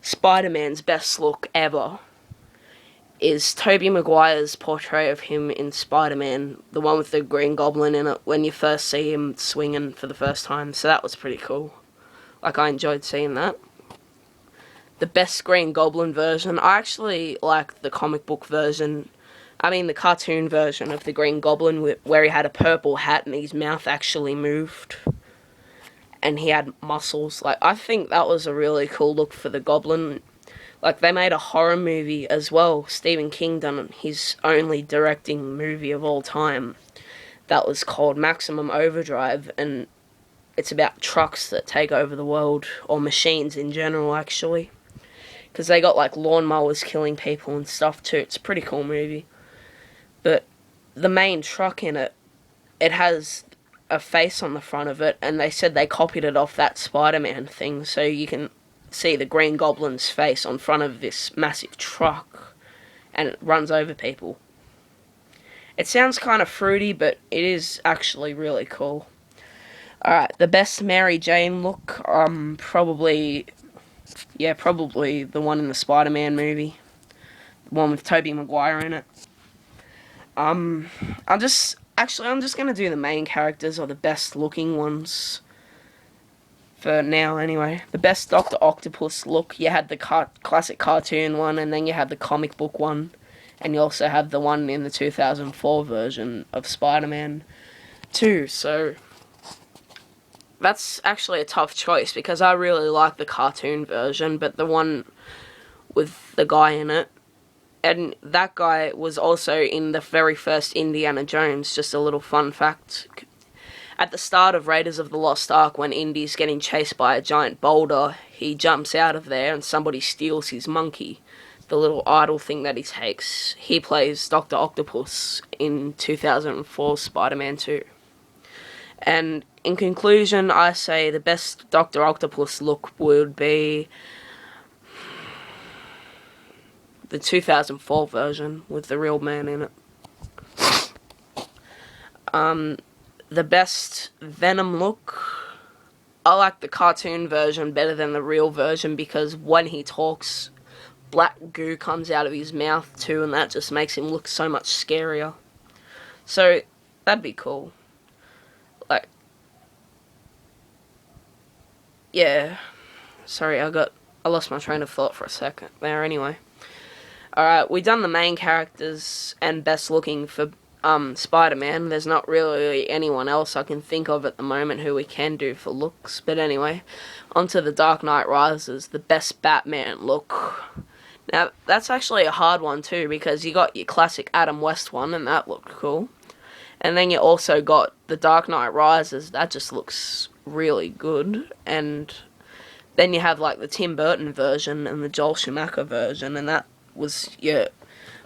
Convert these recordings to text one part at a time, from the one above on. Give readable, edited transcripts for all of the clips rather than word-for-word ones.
Spider-Man's best look ever is Tobey Maguire's portrayal of him in Spider-Man, the one with the Green Goblin in it, when you first see him swinging for the first time. So that was pretty cool. Like, I enjoyed seeing that. The best Green Goblin version, I actually like the comic book version. I mean, the cartoon version of the Green Goblin, where he had a purple hat and his mouth actually moved. And he had muscles. Like, I think that was a really cool look for the Goblin. Like, they made a horror movie as well. Stephen King done his only directing movie of all time. That was called Maximum Overdrive, and it's about trucks that take over the world, or machines in general, actually. Because they got, like, lawnmowers killing people and stuff, too. It's a pretty cool movie. But the main truck in it, it has a face on the front of it, and they said they copied it off that Spider-Man thing, so you can see the Green Goblin's face on front of this massive truck, and it runs over people. It sounds kind of fruity, but it is actually really cool. Alright, the best Mary Jane look, probably the one in the Spider-Man movie. The one with Tobey Maguire in it. I'm just gonna do the main characters, or the best looking ones. For now, anyway. The best Dr. Octopus look, you had the classic cartoon one, and then you had the comic book one, and you also have the one in the 2004 version of Spider-Man 2, so that's actually a tough choice, because I really like the cartoon version, but the one with the guy in it, and that guy was also in the very first Indiana Jones, just a little fun fact. At the start of Raiders of the Lost Ark, when Indy's getting chased by a giant boulder, he jumps out of there and somebody steals his monkey, the little idol thing that he takes. He plays Dr. Octopus in 2004 Spider-Man 2. And in conclusion, I say the best Dr. Octopus look would be the 2004 version with the real man in it. The best Venom look, I like the cartoon version better than the real version, because when he talks, black goo comes out of his mouth too, and that just makes him look so much scarier. So, that'd be cool. Like, yeah. Sorry, I lost my train of thought for a second there anyway. Alright, we done the main characters and best looking for Spider-Man. There's not really anyone else I can think of at the moment who we can do for looks. But anyway, onto The Dark Knight Rises, the best Batman look. Now, that's actually a hard one too, because you got your classic Adam West one, and that looked cool. And then you also got The Dark Knight Rises, that just looks really good. And then you have like the Tim Burton version and the Joel Schumacher version, and that was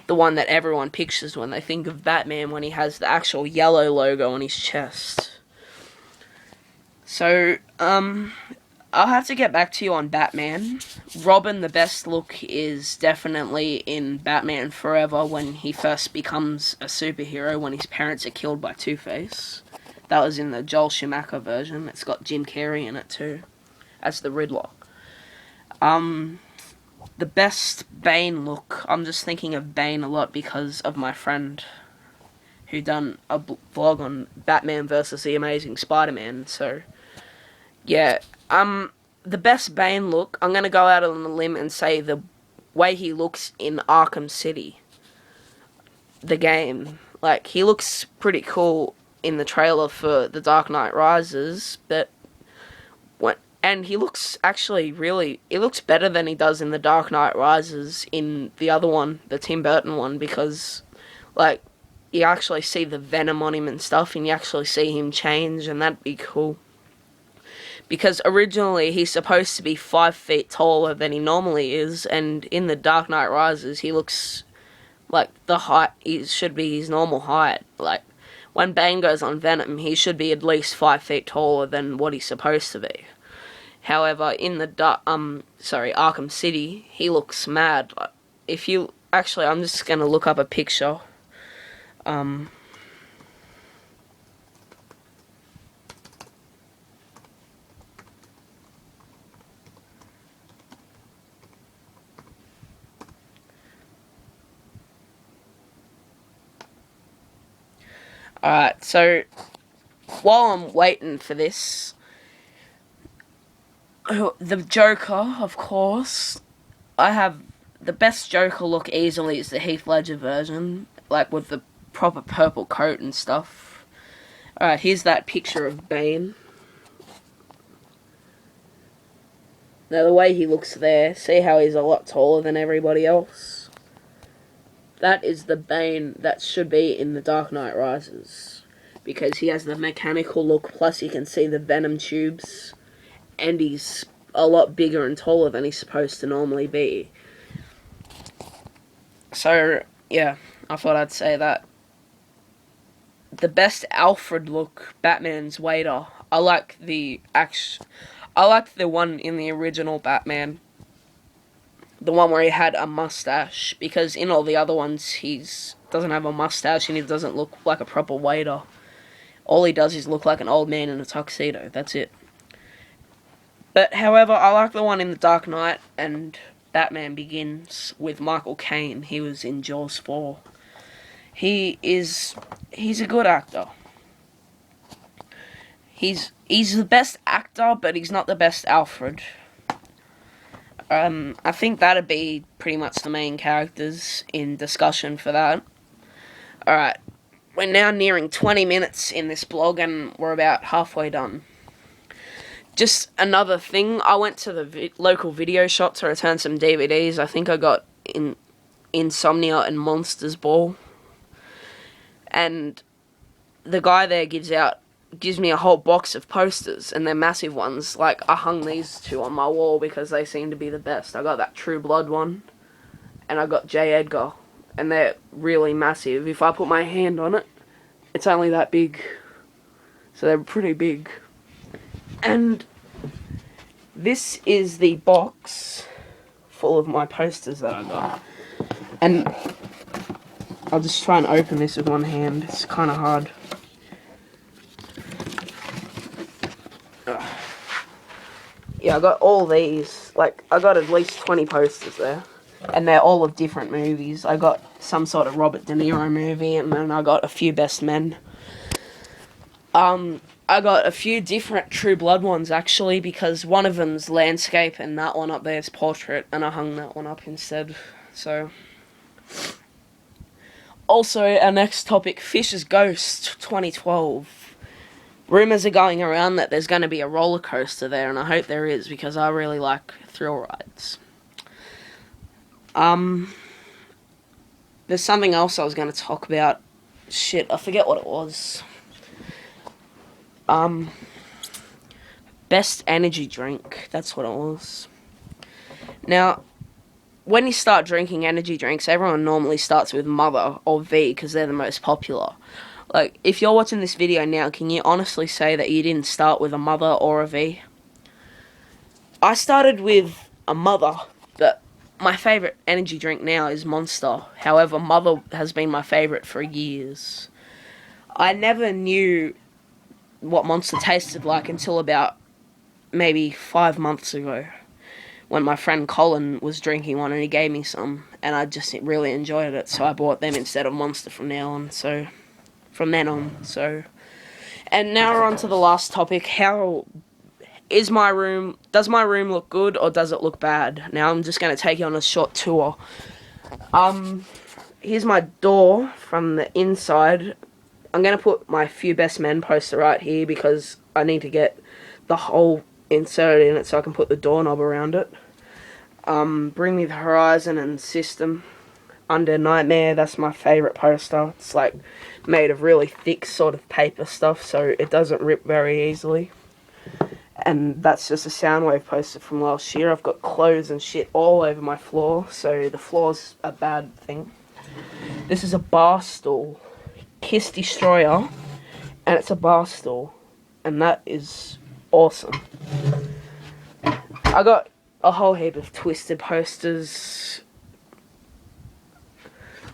the one that everyone pictures when they think of Batman, when he has the actual yellow logo on his chest. So, I'll have to get back to you on Batman. Robin, the best look is definitely in Batman Forever, when he first becomes a superhero, when his parents are killed by Two-Face. That was in the Joel Schumacher version. It's got Jim Carrey in it too, as the Riddler. The best Bane look, I'm just thinking of Bane a lot because of my friend who done a vlog on Batman versus the Amazing Spider-Man, so yeah. The best Bane look, I'm gonna go out on a limb and say the way he looks in Arkham City, the game. Like, he looks pretty cool in the trailer for The Dark Knight Rises, but and he looks actually he looks better than he does in The Dark Knight Rises in the other one, the Tim Burton one, because, like, you actually see the venom on him and stuff, and you actually see him change, and that'd be cool. Because originally he's supposed to be 5 feet taller than he normally is, and in The Dark Knight Rises he looks like the height, he should be his normal height. Like, when Bane goes on Venom, he should be at least 5 feet taller than what he's supposed to be. However, in the Arkham City, he looks mad. Like, if you actually, I'm just gonna look up a picture. Alright, so while I'm waiting for this, the Joker, of course, I have the best Joker look easily is the Heath Ledger version, like with the proper purple coat and stuff. Alright, here's that picture of Bane. Now the way he looks there, see how he's a lot taller than everybody else? That is the Bane that should be in The Dark Knight Rises. Because he has the mechanical look, plus you can see the venom tubes, and he's a lot bigger and taller than he's supposed to normally be. So, yeah, I thought I'd say that. The best Alfred look, Batman's waiter. I like the one in the original Batman. The one where he had a mustache, because in all the other ones he's doesn't have a mustache and he doesn't look like a proper waiter. All he does is look like an old man in a tuxedo. That's it. But however, I like the one in The Dark Knight and Batman Begins with Michael Caine. He was in Jaws 4. He's a good actor. He's the best actor, but he's not the best Alfred. I think that'd be pretty much the main characters in discussion for that. Alright, we're now nearing 20 minutes in this blog and we're about halfway done. Just another thing, I went to the local video shop to return some DVDs. I think I got Insomnia and Monsters Ball. And the guy there gives me a whole box of posters, and they're massive ones. Like, I hung these two on my wall because they seem to be the best. I got that True Blood one, and I got J. Edgar, and they're really massive. If I put my hand on it, it's only that big. So they're pretty big. And this is the box full of my posters that I got. And I'll just try and open this with one hand. It's kind of hard. Yeah, I got all these. Like, I got at least 20 posters there. And they're all of different movies. I got some sort of Robert De Niro movie, and then I got a few Best Men. I got a few different True Blood ones, actually, because one of them's landscape, and that one up there is portrait, and I hung that one up instead. So, also, our next topic, Fisher's Ghost 2012. Rumours are going around that there's going to be a roller coaster there, and I hope there is, because I really like thrill rides. There's something else I was going to talk about. Shit, I forget what it was. Best energy drink. That's what it was. Now, when you start drinking energy drinks, everyone normally starts with Mother or V because they're the most popular. Like, if you're watching this video now, can you honestly say that you didn't start with a Mother or a V? I started with a Mother, but my favourite energy drink now is Monster. However, Mother has been my favourite for years. I never knew what Monster tasted like until about maybe 5 months ago, when my friend Colin was drinking one and he gave me some, and I just really enjoyed it, so I bought them instead of Monster from then on. And now we're on to the last topic. How is my room? Does my room look good or does it look bad? Now I'm just going to take you on a short tour. Here's my door from the inside. I'm going to put my Few Best Men poster right here because I need to get the hole inserted in it so I can put the doorknob around it. Bring Me the Horizon and System. Under Nightmare, that's my favourite poster. It's like made of really thick sort of paper stuff, so it doesn't rip very easily. And that's just a Soundwave poster from last year. I've got clothes and shit all over my floor, so the floor's a bad thing. This is a bar stool. Kiss Destroyer, and it's a bar stool, and that is awesome. I got a whole heap of Twisted posters.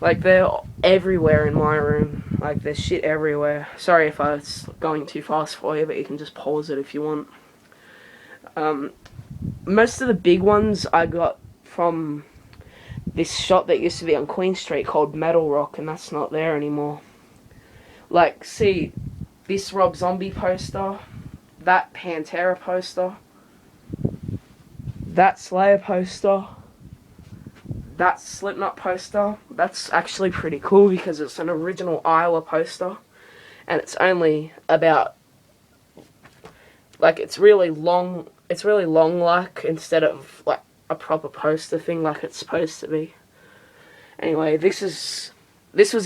Like, they're everywhere in my room. Like, there's shit everywhere. Sorry if I was going too fast for you, but you can just pause it if you want. Most of the big ones I got from this shop that used to be on Queen Street called Metal Rock, and that's not there anymore. Like, see, this Rob Zombie poster, that Pantera poster, that Slayer poster, that Slipknot poster. That's actually pretty cool because it's an original Iowa poster, and it's only about, like, it's really long, like, instead of, like, a proper poster thing like it's supposed to be. Anyway, this was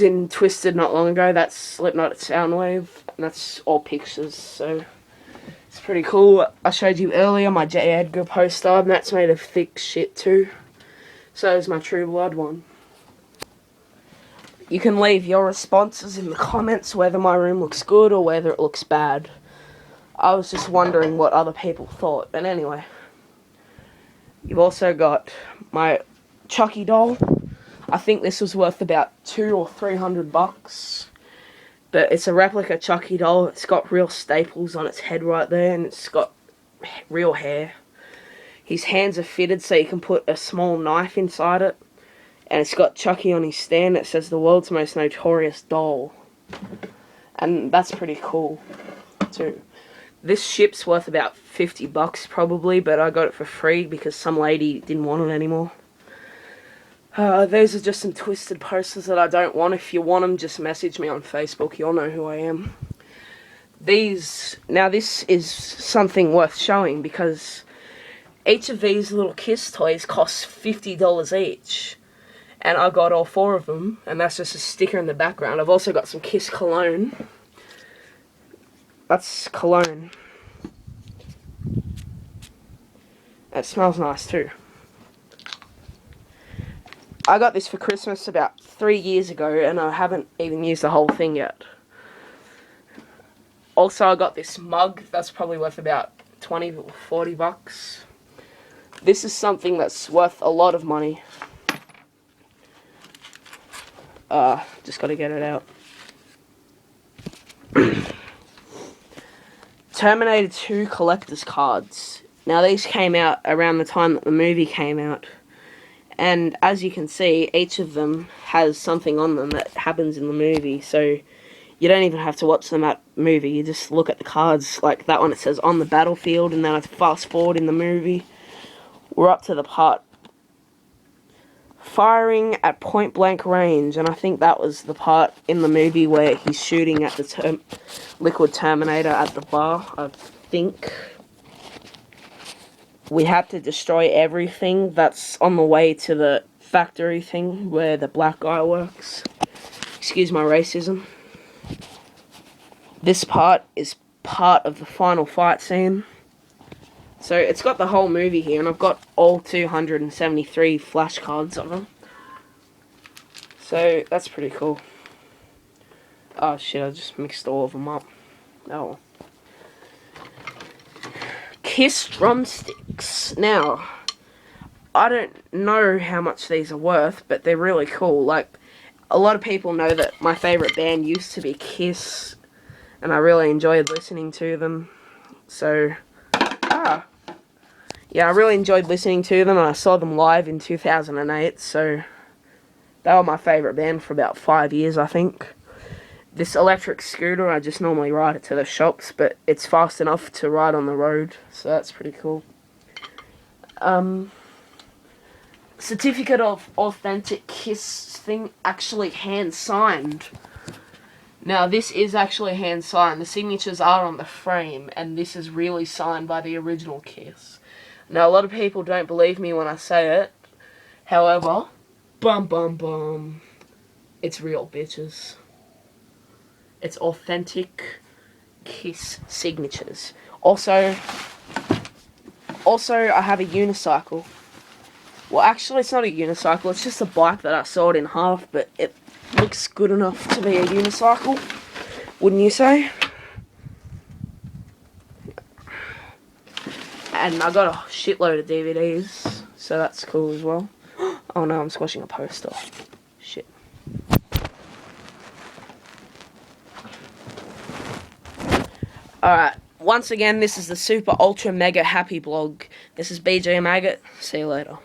in Twisted not long ago. That's Slipknot at Soundwave, and that's all pictures, so it's pretty cool. I showed you earlier my J. Edgar poster, and that's made of thick shit too. So is my True Blood one. You can leave your responses in the comments whether my room looks good or whether it looks bad. I was just wondering what other people thought. But anyway, you've also got my Chucky doll. I think this was worth about $200 or $300. But it's a replica Chucky doll. It's got real staples on its head right there, and it's got real hair. His hands are fitted so you can put a small knife inside it. And it's got Chucky on his stand that says the world's most notorious doll. And that's pretty cool, too. This ship's worth about $50 probably, but I got it for free because some lady didn't want it anymore. Those are just some Twisted posters that I don't want. If you want them, just message me on Facebook. You'll know who I am. Now this is something worth showing because each of these little Kiss toys costs $50 each. And I got all 4 of them, and that's just a sticker in the background. I've also got some Kiss cologne. That's cologne. It smells nice too. I got this for Christmas about 3 years ago, and I haven't even used the whole thing yet. Also, I got this mug. That's probably worth about $20 or $40. This is something that's worth a lot of money. Just gotta get it out. Terminator 2 collector's cards. Now, these came out around the time that the movie came out. And as you can see, each of them has something on them that happens in the movie. So you don't even have to watch the movie. You just look at the cards. Like that one, it says on the battlefield. And then I fast forward in the movie. We're up to the part firing at point blank range. And I think that was the part in the movie where he's shooting at the Liquid Terminator at the bar, I think. We have to destroy everything that's on the way to the factory thing where the black guy works. Excuse my racism. This part is part of the final fight scene. So it's got the whole movie here, and I've got all 273 flashcards of them. So that's pretty cool. Oh shit, I just mixed all of them up. Oh. Kiss drumsticks. Now, I don't know how much these are worth, but they're really cool. Like, a lot of people know that my favourite band used to be Kiss, and I really enjoyed listening to them. So, yeah, I really enjoyed listening to them, and I saw them live in 2008, so they were my favourite band for about 5 years, I think. This electric scooter, I just normally ride it to the shops, but it's fast enough to ride on the road, so that's pretty cool. Certificate of Authentic Kiss thing, actually hand-signed. Now, this is actually hand-signed. The signatures are on the frame, and this is really signed by the original Kiss. Now, a lot of people don't believe me when I say it. However, it's real, bitches. It's authentic Kiss signatures. Also, I have a unicycle. Well, actually, it's not a unicycle. It's just a bike that I sawed in half, but it looks good enough to be a unicycle. Wouldn't you say? And I got a shitload of DVDs, so that's cool as well. Oh no, I'm squashing a poster. Shit. Alright, once again, this is the Super Ultra Mega Happy Blog. This is BJ Maggot. See you later.